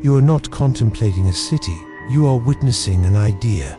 You are not contemplating a city, you are witnessing an idea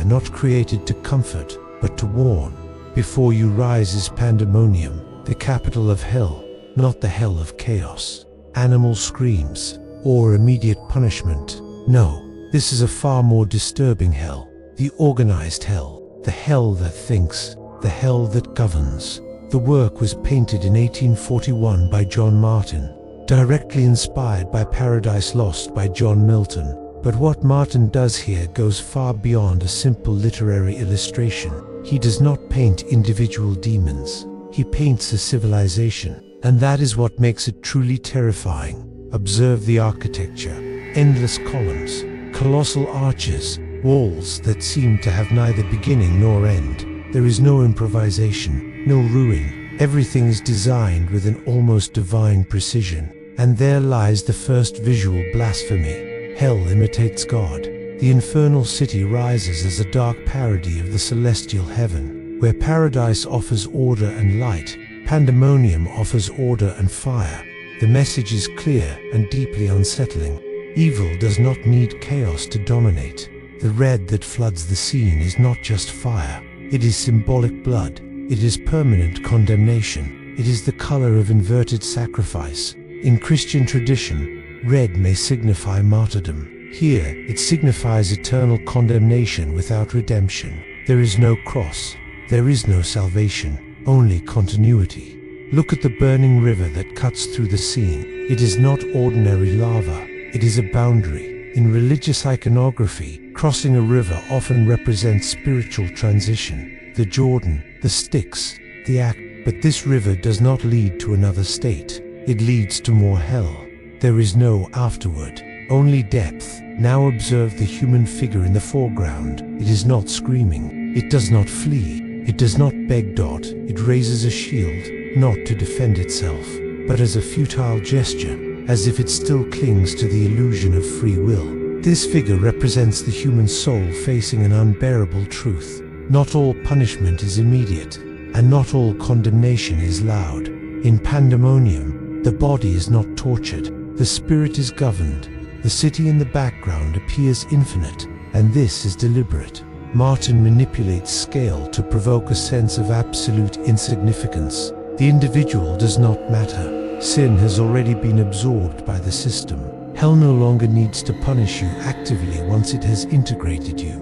not created to comfort, but to warn. Before you rise is Pandemonium, the capital of hell, not the hell of chaos, animal screams, or immediate punishment. No, this is a far more disturbing hell, the organized hell, the hell that thinks, the hell that governs. The work was painted in 1841 by John Martin, directly inspired by Paradise Lost by John Milton. But what Martin does here goes far beyond a simple literary illustration. He does not paint individual demons. He paints a civilization, and that is what makes it truly terrifying. Observe the architecture. Endless columns, colossal arches, walls that seem to have neither beginning nor end. There is no improvisation, no ruin. Everything is designed with an almost divine precision. And there lies the first visual blasphemy. Hell imitates God. The infernal city rises as a dark parody of the celestial heaven. Where paradise offers order and light, Pandemonium offers order and fire. The message is clear and deeply unsettling. Evil does not need chaos to dominate. The red that floods the scene is not just fire. It is symbolic blood. It is permanent condemnation. It is the color of inverted sacrifice. In Christian tradition, red may signify martyrdom. Here, it signifies eternal condemnation without redemption. There is no cross. There is no salvation, only continuity. Look at the burning river that cuts through the scene. It is not ordinary lava. It is a boundary. In religious iconography, crossing a river often represents spiritual transition. The Jordan, the Styx, the act. But this river does not lead to another state. It leads to more hell. There is no afterward, only depth. Now observe the human figure in the foreground. It is not screaming. It does not flee. It does not beg. It raises a shield, not to defend itself, but as a futile gesture, as if it still clings to the illusion of free will. This figure represents the human soul facing an unbearable truth. Not all punishment is immediate, and not all condemnation is loud. In Pandemonium, the body is not tortured. The spirit is governed. The city in the background appears infinite, and this is deliberate. Martin manipulates scale to provoke a sense of absolute insignificance. The individual does not matter. Sin has already been absorbed by the system. Hell no longer needs to punish you actively once it has integrated you.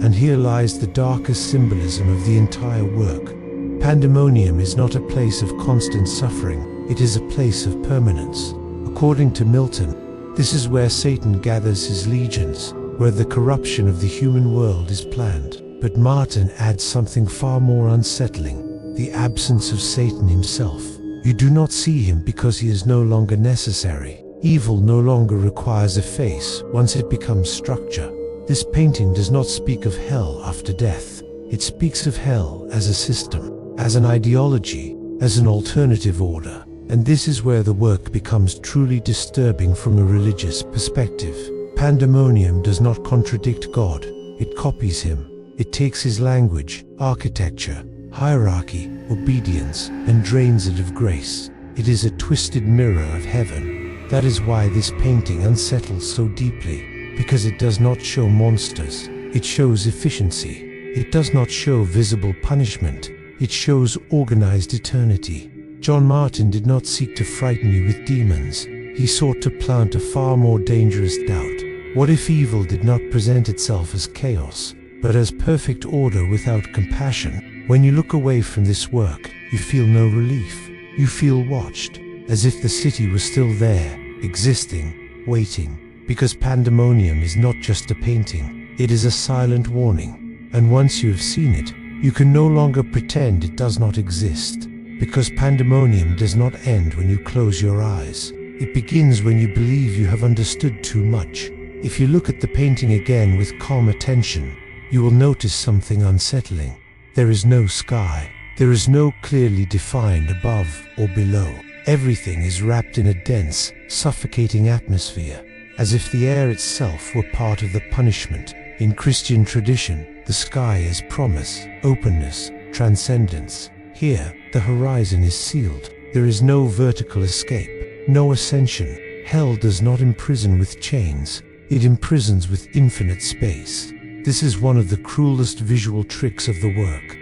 And here lies the darkest symbolism of the entire work. Pandemonium is not a place of constant suffering. It is a place of permanence. According to Milton, this is where Satan gathers his legions, where the corruption of the human world is planned. But Martin adds something far more unsettling, the absence of Satan himself. You do not see him because he is no longer necessary. Evil no longer requires a face once it becomes structure. This painting does not speak of hell after death. It speaks of hell as a system, as an ideology, as an alternative order. And this is where the work becomes truly disturbing from a religious perspective. Pandemonium does not contradict God. It copies him. It takes his language, architecture, hierarchy, obedience, and drains it of grace. It is a twisted mirror of heaven. That is why this painting unsettles so deeply, because it does not show monsters. It shows efficiency. It does not show visible punishment. It shows organized eternity. John Martin did not seek to frighten you with demons. He sought to plant a far more dangerous doubt. What if evil did not present itself as chaos, but as perfect order without compassion? When you look away from this work, you feel no relief. You feel watched, as if the city was still there, existing, waiting. Because Pandemonium is not just a painting, it is a silent warning. And once you have seen it, you can no longer pretend it does not exist. Because Pandemonium does not end when you close your eyes. It begins when you believe you have understood too much. If you look at the painting again with calm attention, you will notice something unsettling. There is no sky. There is no clearly defined above or below. Everything is wrapped in a dense, suffocating atmosphere, as if the air itself were part of the punishment. In Christian tradition, the sky is promise, openness, transcendence. Here, the horizon is sealed. There is no vertical escape, no ascension. Hell does not imprison with chains, it imprisons with infinite space. This is one of the cruelest visual tricks of the work.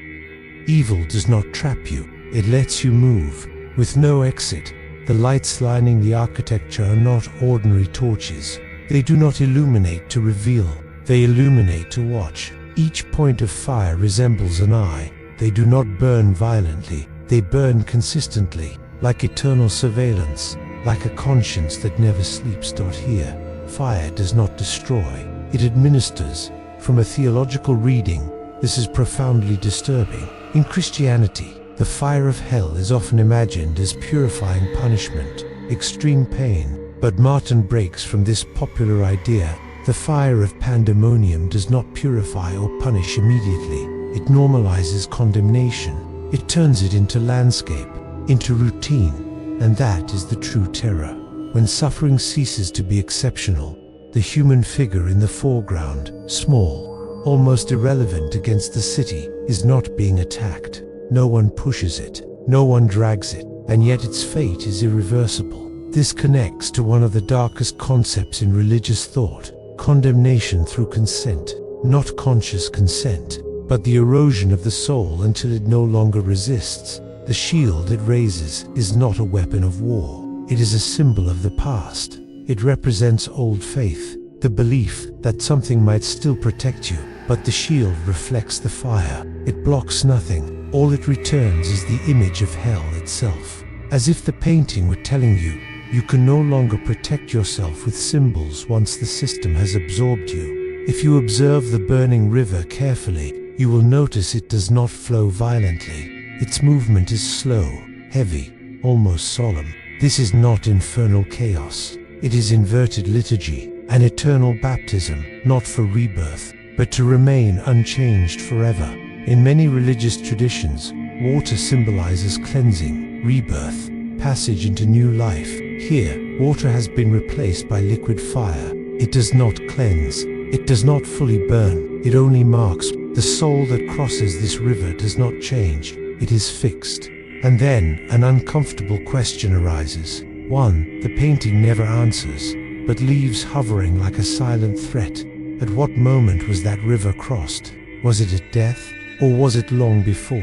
Evil does not trap you, it lets you move, with no exit. The lights lining the architecture are not ordinary torches. They do not illuminate to reveal, they illuminate to watch. Each point of fire resembles an eye. They do not burn violently, they burn consistently, like eternal surveillance, like a conscience that never sleeps. Here, fire does not destroy, it administers. From a theological reading, this is profoundly disturbing. In Christianity, the fire of hell is often imagined as purifying punishment, extreme pain, but Martin breaks from this popular idea. The fire of Pandemonium does not purify or punish immediately. It normalizes condemnation. It turns it into landscape, into routine, and that is the true terror. When suffering ceases to be exceptional, the human figure in the foreground, small, almost irrelevant against the city, is not being attacked. No one pushes it, no one drags it, and yet its fate is irreversible. This connects to one of the darkest concepts in religious thought, condemnation through consent, not conscious consent, but the erosion of the soul until it no longer resists. The shield it raises is not a weapon of war, it is a symbol of the past. It represents old faith, the belief that something might still protect you, but the shield reflects the fire. It blocks nothing, all it returns is the image of hell itself. As if the painting were telling you, you can no longer protect yourself with symbols once the system has absorbed you. If you observe the burning river carefully, you will notice it does not flow violently. Its movement is slow, heavy, almost solemn. This is not infernal chaos. It is inverted liturgy, an eternal baptism, not for rebirth, but to remain unchanged forever. In many religious traditions, water symbolizes cleansing, rebirth, passage into new life. Here, water has been replaced by liquid fire. It does not cleanse, it does not fully burn, it only marks. The soul that crosses this river does not change, it is fixed. And then, an uncomfortable question arises. One, the painting never answers, but leaves hovering like a silent threat. At what moment was that river crossed? Was it at death, or was it long before?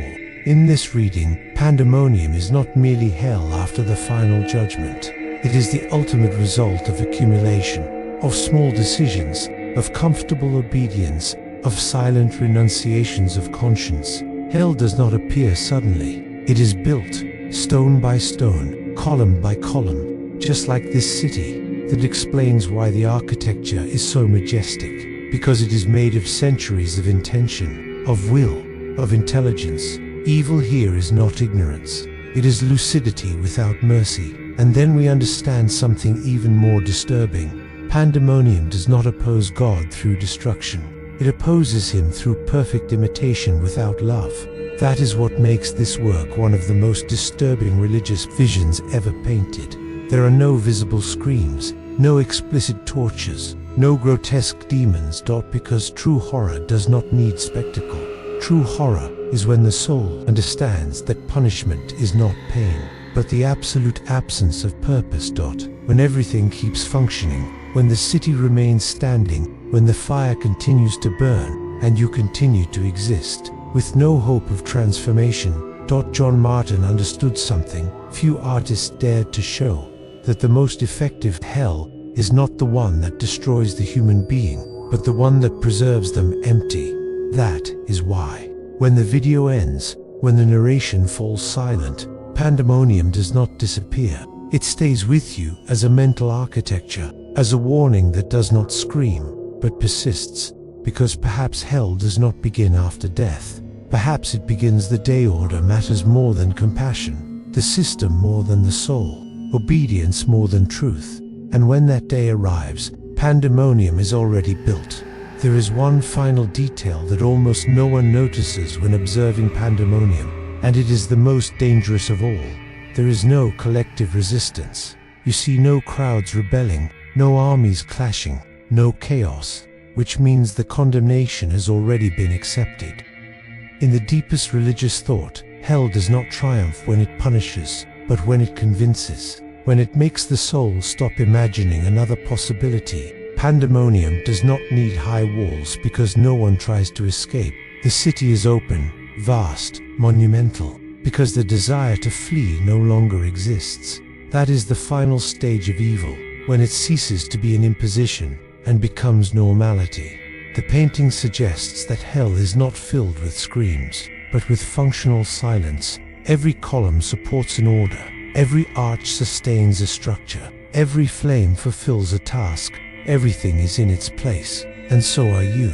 In this reading, Pandemonium is not merely hell after the final judgment. It is the ultimate result of accumulation, of small decisions, of comfortable obedience, of silent renunciations of conscience. Hell does not appear suddenly. It is built, stone by stone, column by column, just like this city. That explains why the architecture is so majestic, because it is made of centuries of intention, of will, of intelligence. Evil here is not ignorance, it is lucidity without mercy. And then we understand something even more disturbing. Pandemonium does not oppose God through destruction, it opposes him through perfect imitation without love. That is what makes this work one of the most disturbing religious visions ever painted. There are no visible screams, no explicit tortures, no grotesque demons. Because true horror does not need spectacle. True horror is when the soul understands that punishment is not pain, but the absolute absence of purpose. When everything keeps functioning, when the city remains standing, when the fire continues to burn, and you continue to exist, with no hope of transformation. John Martin understood something few artists dared to show, that the most effective hell is not the one that destroys the human being, but the one that preserves them empty. That is why, when the video ends, when the narration falls silent, Pandemonium does not disappear. It stays with you as a mental architecture, as a warning that does not scream, but persists, because perhaps hell does not begin after death. Perhaps it begins the day. Order matters more than compassion, the system more than the soul, obedience more than truth. And when that day arrives, Pandemonium is already built. There is one final detail that almost no one notices when observing Pandemonium, and it is the most dangerous of all. There is no collective resistance. You see no crowds rebelling, no armies clashing, no chaos, which means the condemnation has already been accepted. In the deepest religious thought, hell does not triumph when it punishes, but when it convinces. when it makes the soul stop imagining another possibility. Pandemonium does not need high walls because no one tries to escape. The city is open, vast, monumental, because the desire to flee no longer exists. That is the final stage of evil, when it ceases to be an imposition and becomes normality. The painting suggests that hell is not filled with screams, but with functional silence. Every column supports an order, every arch sustains a structure, every flame fulfills a task, everything is in its place, and so are you.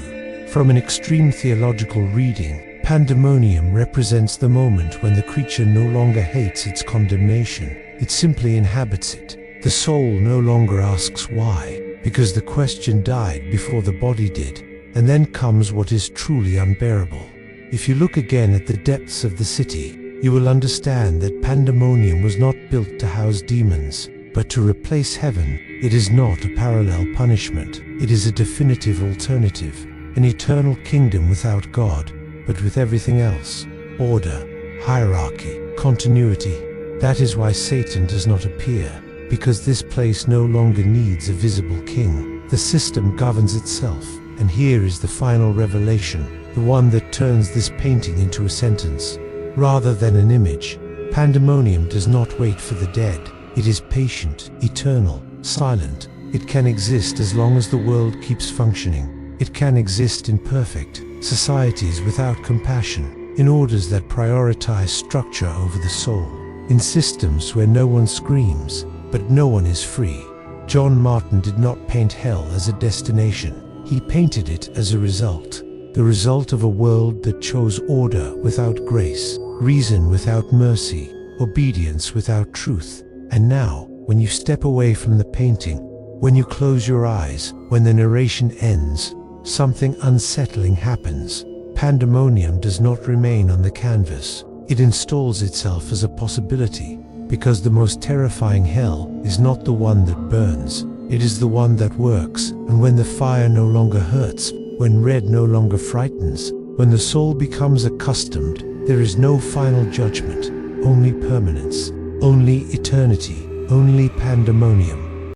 From an extreme theological reading, Pandemonium represents the moment when the creature no longer hates its condemnation, it simply inhabits it. The soul no longer asks why, because the question died before the body did, and then comes what is truly unbearable. If you look again at the depths of the city, you will understand that Pandemonium was not built to house demons, but to replace heaven. It is not a parallel punishment, it is a definitive alternative, an eternal kingdom without God, but with everything else: order, hierarchy, continuity. That is why Satan does not appear, because this place no longer needs a visible king. The system governs itself, and here is the final revelation, the one that turns this painting into a sentence, rather than an image. Pandemonium does not wait for the dead. It is patient, eternal, silent. It can exist as long as the world keeps functioning. It can exist in perfect societies without compassion, in orders that prioritize structure over the soul, in systems where no one screams, but no one is free. John Martin did not paint hell as a destination. He painted it as a result. The result of a world that chose order without grace, reason without mercy, obedience without truth. And now, when you step away from the painting, when you close your eyes, when the narration ends, something unsettling happens. Pandemonium does not remain on the canvas. It installs itself as a possibility, because the most terrifying hell is not the one that burns, it is the one that works. And when the fire no longer hurts, when red no longer frightens, when the soul becomes accustomed, there is no final judgment, only permanence, only eternity, only pandemonium.